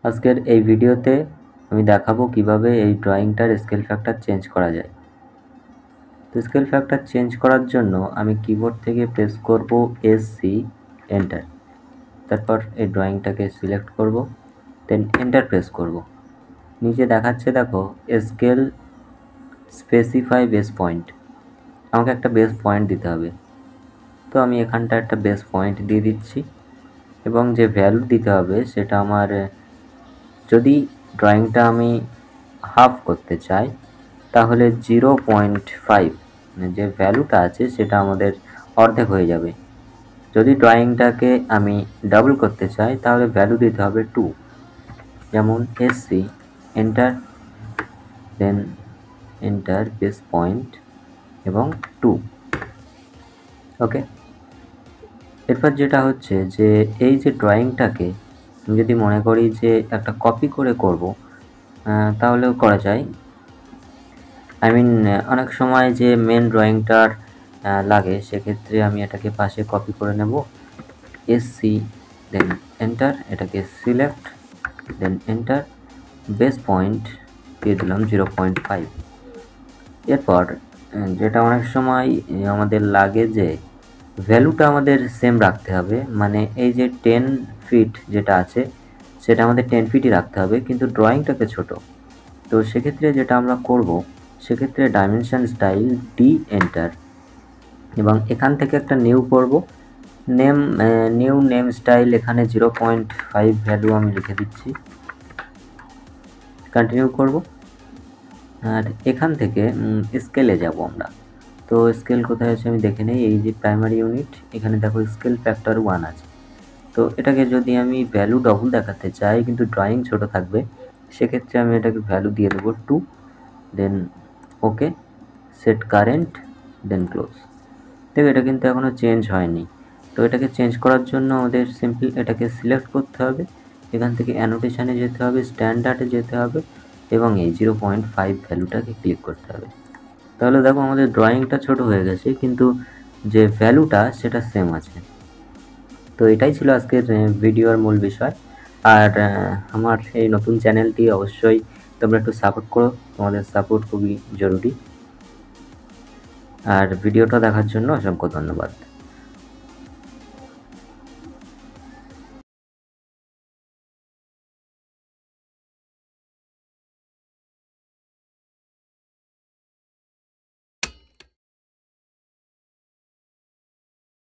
আজকের এই ভিডিওতে আমি দেখাবো কিভাবে এই ড্রয়িংটার স্কেল ফ্যাক্টর চেঞ্জ করা যায়। তো স্কেল ফ্যাক্টর চেঞ্জ করার জন্য আমি কিবোর্ড থেকে প্রেস করব SC এন্টার, তারপর এই ড্রয়িংটাকে সিলেক্ট করব, দেন এন্টার প্রেস করব। নিচে দেখাচ্ছে দেখো স্কেল স্পেসিফাই বেস পয়েন্ট, আমাকে একটা বেস পয়েন্ট দিতে হবে। তো আমি এখানটা একটা বেস পয়েন্ট দিয়ে দিচ্ছি এবং যে ভ্যালু দিতে হবে সেটা আমার, যদি ড্রয়িংটা আমি হাফ করতে চাই তাহলে 0.5 মানে যে ভ্যালুটা আছে সেটা আমাদের অর্ধেক হয়ে যাবে। যদি ড্রয়িংটাকে আমি ডাবল করতে চাই তাহলে ভ্যালু দিতে হবে 2, যেমন SC enter, then enter base point এবং 2। ওকে, এরপর যেটা হচ্ছে যে এই যে ড্রয়িংটাকে আমি যদি মনে করি যে একটা কপি করে করব, তাহলেও করা যায়। অনেক সময় যে মেন ড্রয়িংটার লাগে সেক্ষেত্রে আমি এটাকে পাশে কপি করে নেব, SC দেন এন্টার, এটাকে select then enter, base point দিয়ে দিলাম 0.5। এরপর যেটা অনেক সময় আমাদের লাগে যে ভ্যালুটা আমাদের সেম রাখতে হবে, মানে এই যে 10 ফিট যেটা আছে সেটা আমাদের 10 ফিটই রাখতে হবে, কিন্তু ড্রয়িংটাকে ছোট। তো সেক্ষেত্রে যেটা আমরা করব, সেক্ষেত্রে ডাইমেনশন স্টাইল ডি এন্টার এবং এখান থেকে একটা নিউ করব, নিউ নেম স্টাইল, এখানে 0.5 ভ্যালু আমি লিখে দিচ্ছি, কন্টিনিউ করব। আর এখান থেকে স্কেলে যাব আমরা। তো স্কেল কোথায় আছে আমি দেখে নেই, এই যে প্রাইমারি ইউনিট, এখানে দেখো স্কেল ফ্যাক্টর 1 আছে। তো এটাকে যদি আমি ভ্যালু ডবল দেখাতে চাই কিন্তু ড্রয়িং ছোট থাকবে, সেক্ষেত্রে আমি এটাকে ভ্যালু দিয়ে দেবো 2, দেন ওকে, সেট কারেন্ট, দেন ক্লোজ। দেখো এটা কিন্তু এখনও চেঞ্জ হয়নি। তো এটাকে চেঞ্জ করার জন্য আমাদের সিম্পল এটাকে সিলেক্ট করতে হবে, এখান থেকে অ্যানোটেশনে যেতে হবে, স্ট্যান্ডার্ডে যেতে হবে এবং এই 0.5 ভ্যালুটাকে ক্লিক করতে হবে। তাহলে দেখো আমাদের ড্রয়িংটা ছোট হয়ে গেছে কিন্তু যে ভ্যালুটা সেটা সেম আছে। তো এটাই ছিল আজকের ভিডিওর মূল বিষয়। আর আমার এই নতুন চ্যানেলটি অবশ্যই তোমরা একটু সাপোর্ট করো, তোমাদের সাপোর্ট খুবই জরুরি। আর ভিডিওটা দেখার জন্য অসংখ্য ধন্যবাদ।